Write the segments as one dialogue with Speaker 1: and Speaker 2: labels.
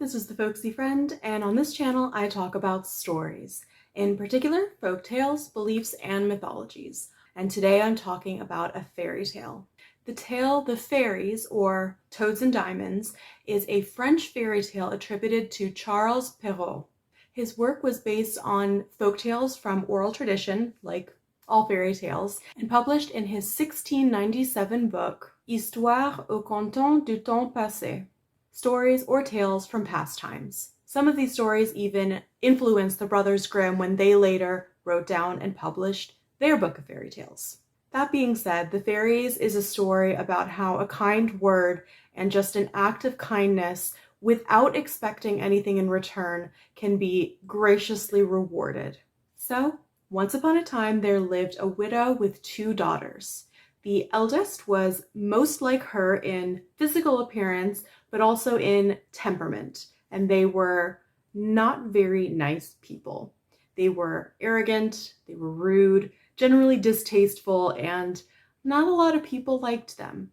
Speaker 1: this is the Folksy Friend, and on this channel I talk about stories, in particular folk tales, beliefs, and mythologies. And today I'm talking about a fairy tale. The tale The Fairies, or Toads and Diamonds, is a French fairy tale attributed to Charles Perrault. His work was based on folk tales from oral tradition, like all fairy tales, and published in his 1697 book, Histoire aux Cantons du Temps Passé, stories or tales from past times. Some of these stories even influenced the Brothers Grimm when they later wrote down and published their book of fairy tales. That being said, The Fairies is a story about how a kind word and just an act of kindness without expecting anything in return can be graciously rewarded. So, once upon a time there lived a widow with two daughters. The eldest was most like her in physical appearance, but also in temperament, and they were not very nice people. They were arrogant, they were rude, generally distasteful, and not a lot of people liked them.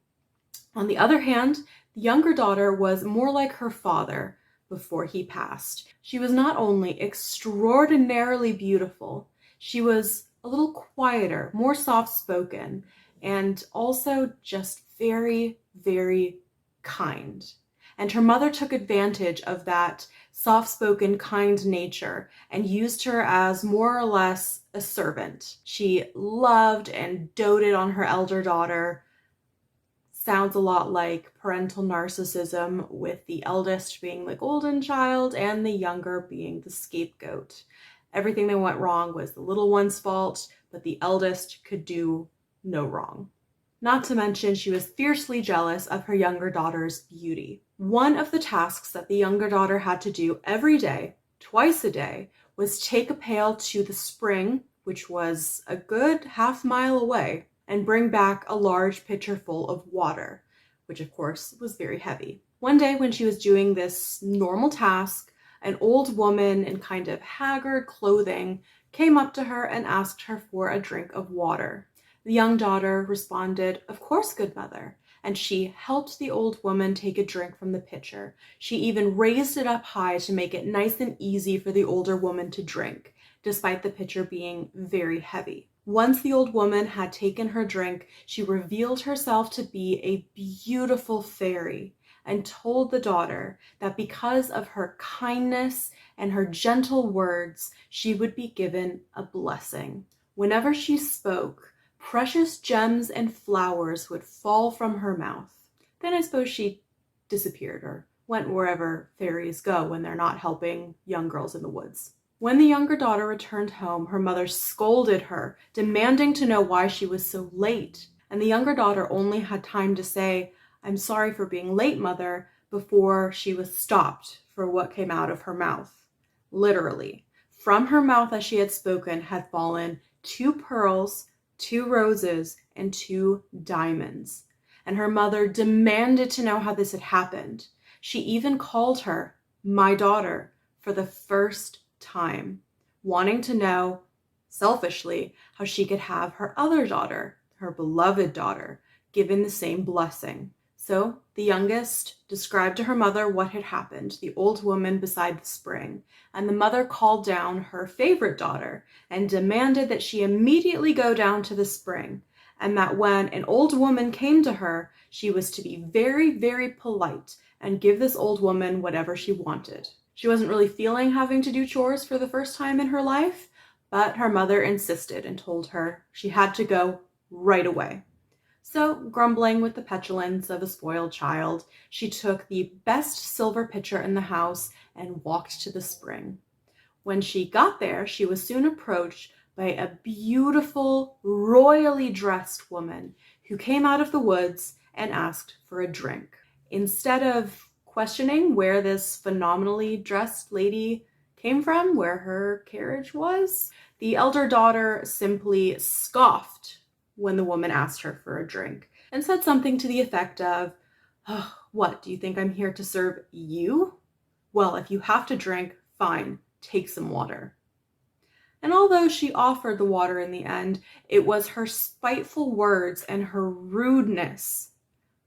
Speaker 1: On the other hand, the younger daughter was more like her father before he passed. She was not only extraordinarily beautiful, she was a little quieter, more soft-spoken, and also just very, very kind. And her mother took advantage of that soft-spoken, kind nature and used her as more or less a servant. She loved and doted on her elder daughter. Sounds a lot like parental narcissism, with the eldest being the golden child and the younger being the scapegoat. Everything that went wrong was the little one's fault, but the eldest could do no wrong. Not to mention, she was fiercely jealous of her younger daughter's beauty. One of the tasks that the younger daughter had to do every day, twice a day, was take a pail to the spring, which was a good half-mile away, and bring back a large pitcher full of water, which of course was very heavy. One day when she was doing this normal task, an old woman in kind of haggard clothing came up to her and asked her for a drink of water. The young daughter responded, "Of course, good mother," and she helped the old woman take a drink from the pitcher. She even raised it up high to make it nice and easy for the older woman to drink, despite the pitcher being very heavy. Once the old woman had taken her drink, she revealed herself to be a beautiful fairy and told the daughter that because of her kindness and her gentle words, she would be given a blessing. Whenever she spoke, precious gems and flowers would fall from her mouth. Then I suppose she disappeared or went wherever fairies go when they're not helping young girls in the woods. When the younger daughter returned home, her mother scolded her, demanding to know why she was so late. And the younger daughter only had time to say, "I'm sorry for being late, mother," before she was stopped for what came out of her mouth. Literally, from her mouth as she had spoken had fallen 2 pearls, 2 roses, and 2 diamonds. And her mother demanded to know how this had happened. She even called her "my daughter" for the first time, wanting to know, selfishly, how she could have her other daughter, her beloved daughter, given the same blessing. So the youngest described to her mother what had happened, the old woman beside the spring, and the mother called down her favorite daughter and demanded that she immediately go down to the spring, and that when an old woman came to her, she was to be very, very polite and give this old woman whatever she wanted. She wasn't really feeling having to do chores for the first time in her life, but her mother insisted and told her she had to go right away. So, grumbling with the petulance of a spoiled child, she took the best silver pitcher in the house and walked to the spring. When she got there, she was soon approached by a beautiful, royally dressed woman who came out of the woods and asked for a drink. Instead of questioning where this phenomenally dressed lady came from, where her carriage was, the elder daughter simply scoffed when the woman asked her for a drink and said something to the effect of, "Oh, what, do you think I'm here to serve you? Well, if you have to drink, fine, take some water." And although she offered the water in the end, it was her spiteful words and her rudeness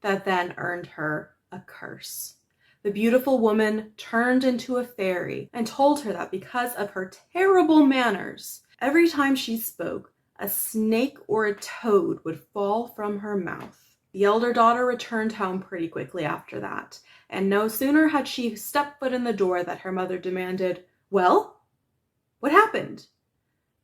Speaker 1: that then earned her a curse. The beautiful woman turned into a fairy and told her that because of her terrible manners, every time she spoke, a snake or a toad would fall from her mouth. The elder daughter returned home pretty quickly after that, and no sooner had she stepped foot in the door that her mother demanded, "Well, what happened?"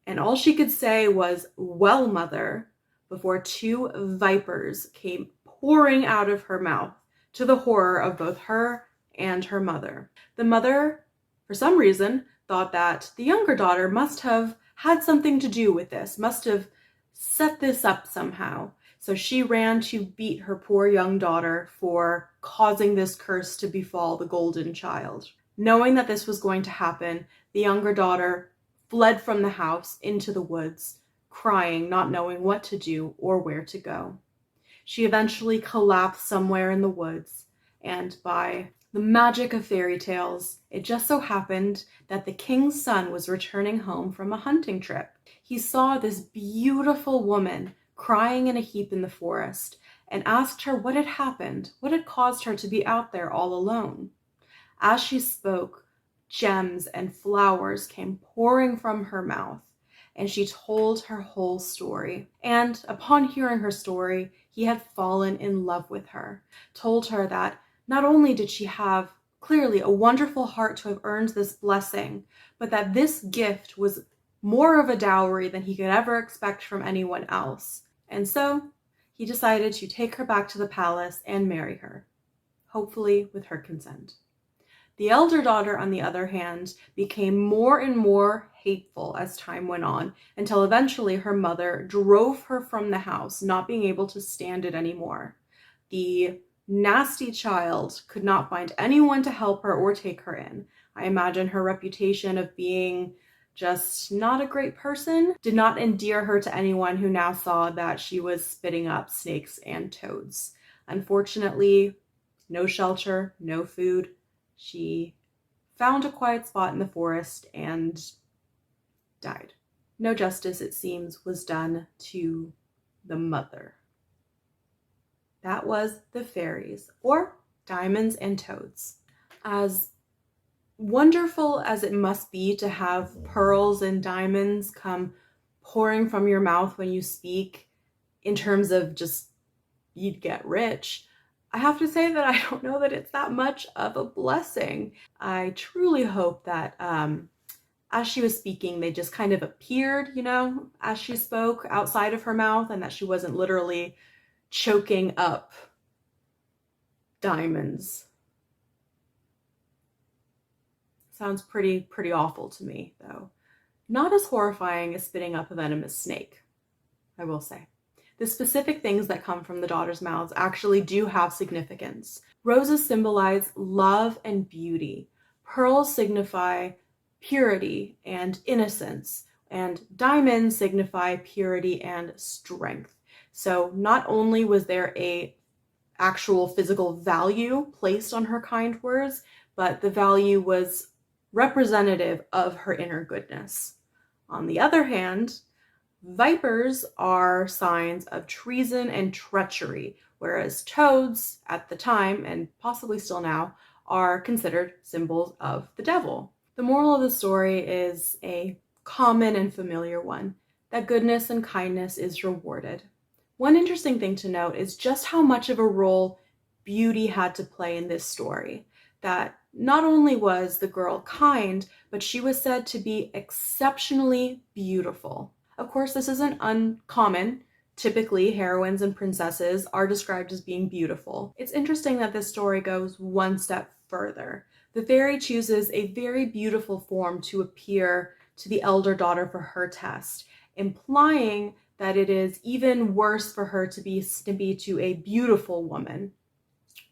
Speaker 1: And all she could say was, "Well, mother," before two vipers came pouring out of her mouth, to the horror of both her and her mother. The mother, for some reason, thought that the younger daughter must have had something to do with this, must have set this up somehow. So she ran to beat her poor young daughter for causing this curse to befall the golden child. Knowing that this was going to happen, the younger daughter fled from the house into the woods, crying, not knowing what to do or where to go. She eventually collapsed somewhere in the woods, and by the magic of fairy tales, it just so happened that the king's son was returning home from a hunting trip. He saw this beautiful woman crying in a heap in the forest and asked her what had happened, what had caused her to be out there all alone. As she spoke, gems and flowers came pouring from her mouth, and she told her whole story. And upon hearing her story, he had fallen in love with her, told her that not only did she have clearly a wonderful heart to have earned this blessing, but that this gift was more of a dowry than he could ever expect from anyone else. And so he decided to take her back to the palace and marry her, hopefully with her consent. The elder daughter, on the other hand, became more and more hateful as time went on, until eventually her mother drove her from the house, not being able to stand it anymore. The nasty child could not find anyone to help her or take her in. I imagine her reputation of being just not a great person did not endear her to anyone who now saw that she was spitting up snakes and toads. Unfortunately, no shelter, no food. She found a quiet spot in the forest and died. No justice, it seems, was done to the mother. That was the fairies, or diamonds and toads. As wonderful as it must be to have pearls and diamonds come pouring from your mouth when you speak, in terms of just you'd get rich, I have to say that I don't know that it's that much of a blessing. I truly hope that as she was speaking, they just kind of appeared, as she spoke outside of her mouth, and that she wasn't literally choking up diamonds. Sounds pretty awful to me, though. Not as horrifying as spitting up a venomous snake, I will say. The specific things that come from the daughters' mouths actually do have significance. Roses symbolize love and beauty. Pearls signify purity and innocence, and diamonds signify purity and strength. So not only was there a actual physical value placed on her kind words, but the value was representative of her inner goodness. On the other hand, vipers are signs of treason and treachery, whereas toads at the time, and possibly still now, are considered symbols of the devil. The moral of the story is a common and familiar one, that goodness and kindness is rewarded. One interesting thing to note is just how much of a role beauty had to play in this story. That not only was the girl kind, but she was said to be exceptionally beautiful. Of course, this isn't uncommon. Typically, heroines and princesses are described as being beautiful. It's interesting that this story goes one step further. The fairy chooses a very beautiful form to appear to the elder daughter for her test, implying that it is even worse for her to be snippy to a beautiful woman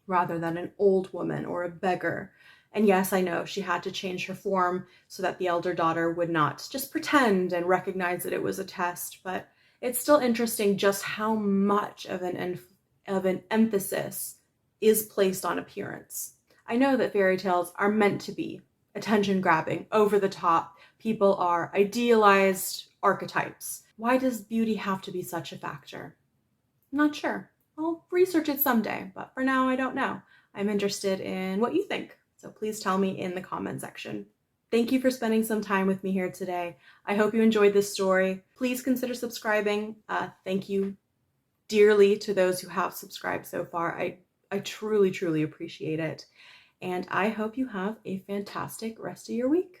Speaker 1: rather than an old woman or a beggar. And yes, I know she had to change her form so that the elder daughter would not just pretend and recognize that it was a test, but it's still interesting just how much of an emphasis is placed on appearance. I know that fairy tales are meant to be attention-grabbing, over the top. People are idealized archetypes. Why does beauty have to be such a factor? I'm not sure. I'll research it someday, but for now I don't know. I'm interested in what you think, so please tell me in the comment section. Thank you for spending some time with me here today. I hope you enjoyed this story. Please consider subscribing. Thank you dearly to those who have subscribed so far. I truly, truly appreciate it. And I hope you have a fantastic rest of your week.